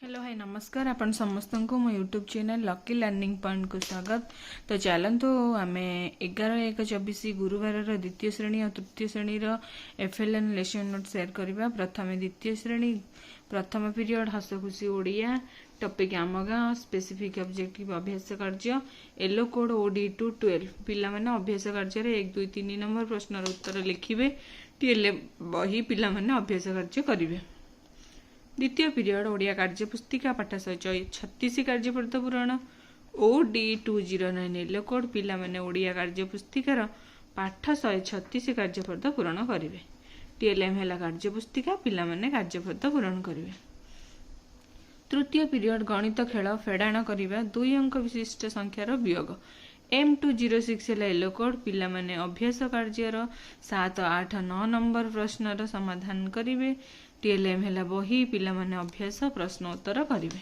Hello hi नमस्कार आपण समस्त को मो YouTube channel lucky learning point को स्वागत। तो चलतु आम 11/1/24 गुरुवार द्वितीय श्रेणी और तृतीय श्रेणी एफएलएन लेसन नोट शेयर करवा। प्रथम द्वितीय श्रेणी प्रथम पीरियड हस खुशी ओडिया टॉपिक आम गाँ स्पेसिफिक ऑब्जेक्टिव अभ्यास कार्य येलो कोड ओडी टू 12 पिला माने अभ्यास कार्य 1 2 3 नंबर प्रश्नर उत्तर लिखिबे। टीएलए बही पिला माने अभ्यास कार्य करिवे। द्वितीय पीरियड ओडिया कार्यपुस्तिका पाठ 136 कार्यपरित पूरण ओडी 209 येलो कोड पिला माने ओडिया कार्यपुस्तिकार पाठ 136 कार्यपरित पूरण करिवे। टीएलएम हैला कार्यपुस्तिका पिला माने कार्यपरित पूरण करिवे। तृतीय पीरियड गणित खेल फेडाण करिवा 2 अंक विशिष्ट संख्यार वियोग M206 हैला येलो कोड पिला माने अभ्यास कार्यर 7 8 9 नंबर प्रश्नर समाधान करिवे। टीएलएम हैला बही पिला माने अभ्यास प्रश्न उत्तर करिवे।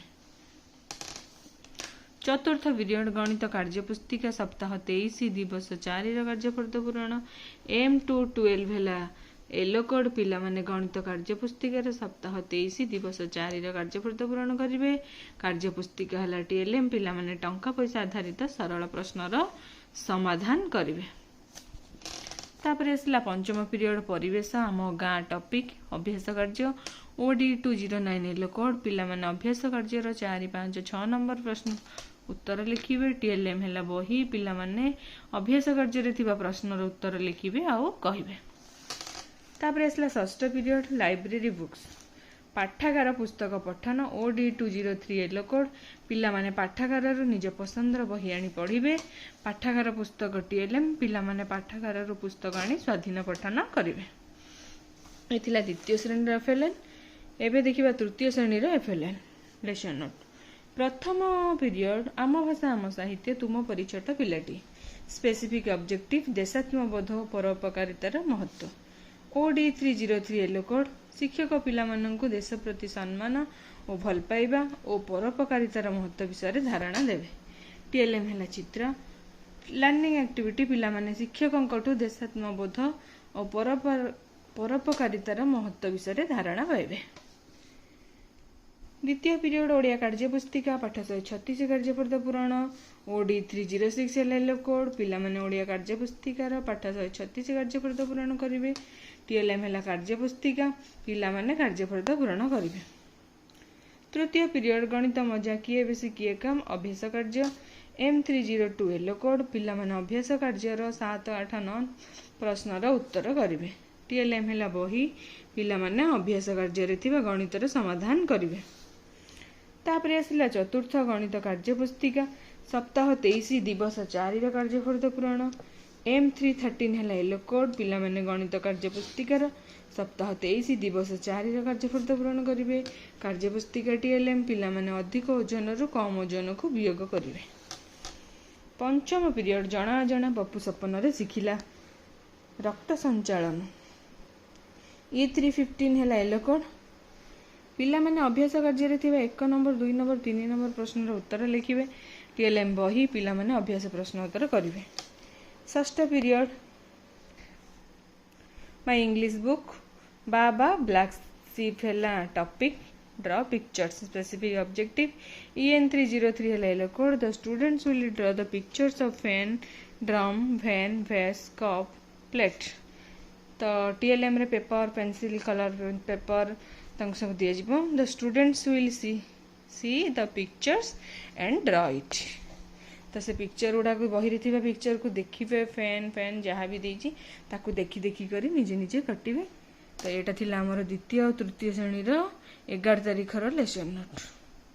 चतुर्थ पीरियड गणित कार्यपुस्तिका सप्ताह 23 दिवस 4 कार्यपरित पूरण M212 हैला येलो कोड पिला माने गणित कार्यपुस्तिकार सप्ताह 23 दिवस 4 कार्यपरित पूरण करिवे। कार्यपुस्तिका हैला टीएलएम पिला माने टंका पैसा आधारित सरल प्रश्नर समाधान करिवे। तापर आसला पंचम पीरियड परिवेश आम गाँ टॉपिक अभ्यास कार्य ओडी 209 येलो कोड पिला माने अभ्यास कार्यर 4 5 6 नंबर प्रश्न उत्तर लिखिबे। टीएलएम हैला बही पिला माने अभ्यास कार्य थिबा प्रश्नर उत्तर लिखिबे आउ कहिबे। तापर आसला षष्ठ पीरियड लाइब्रेरी बुक्स पाठागार पुस्तक पठन ओडी 203 येलो कोड पिला माने पाठागार निज पसंदर बही आनी पढ़िबे। पाठागार पुस्तक टीएलएम पिला माने पाठागार पुस्तक आनी स्वाधीन पठन करिवे। एथिला द्वितीय श्रेणी एफएलएन। एबे देखिबा तृतीय श्रेणी एफएलएन लेसन नोट। प्रथम पीरियड आम भाषा आम साहित्य तुम परिचट पिलाटी स्पेसिफिक ऑब्जेक्टिव देशात्मबोध परोपकारितार महत्व ओडी 303 येलो कोड शिक्षक पिला माननकु देश प्रति सम्मान और भल पाइबा और परोपकारितार महत्व विषय धारणा देवे। टीएलएम हैला चित्र लर्निंग एक्टिविटी पिला माने शिक्षकंकटु देशात्मबोध और परोपकारितार महत्व विषय धारणा पाइबे। द्वितीय पीरियड ओडिया कार्यपुस्तिका पाठ 136 कार्यपरित पूरण ओडी 306 येलो कोड पिला माने ओडिया कार्यपुस्तिकार पाठ 136 कार्यपरित पूरण करिवे। टीएलएम हैला कार्यपुस्तिका पिला माने कार्यपरित पूरण करिवे। तृतीय पीरियड गणित मजा किए बेसी किए कम अभ्यास कार्य M302 येलो कोड पिला माने अभ्यास कार्यर 7 8 9 प्रश्नर उत्तर करिवे। टीएलएम हैला बही पिला माने अभ्यास कार्य थिबा गणितर समाधान करिवे। तापर आसला चतुर्थ गणित कार्यपुस्तिका सप्ताह 23 दिवस 4 कार्यपरित पूरण M313 हैला येलो कोड पिला माने गणित कार्यपुस्तिकार सप्ताह 23 दिवस 4 कार्यपरित पूरण करिवे। कार्यपुस्तिका टीएलएम पिला माने अधिक ओजन रु कम ओजन को वियोग करिवे। पंचम पीरियड जना अजना पप्पू सपन रे शिखिला रक्त संचालन E315 हैला येलो कोड पिला माने अभ्यास कार्य थिबा 1 नंबर 2 नंबर 3 नंबर प्रश्नर उत्तर लिखिबे। टीएलएम बही पिला माने अभ्यास प्रश्न उत्तर करिवे। षष्ठ period my English book baa black sheep हैला topic draw pictures specific objective EN303 हैला yellow code the students will draw the pictures of fan drum van vase cup plate. तो टीएलएम रे पेपर पेंसिल कलर पेपर तंग सब दिया जिवो। The students will see the pictures and draw it. तो से picture गुड़ा को बही थिबा पिक्चर को देखिबे फैन फैन जहाँ भी देइछि ताकू देखि देखि करी निजे निजे कटिबे। तो एटा थिला हमर द्वितीय और तृतीय श्रेणी 11 तारिखर लेसन नोट।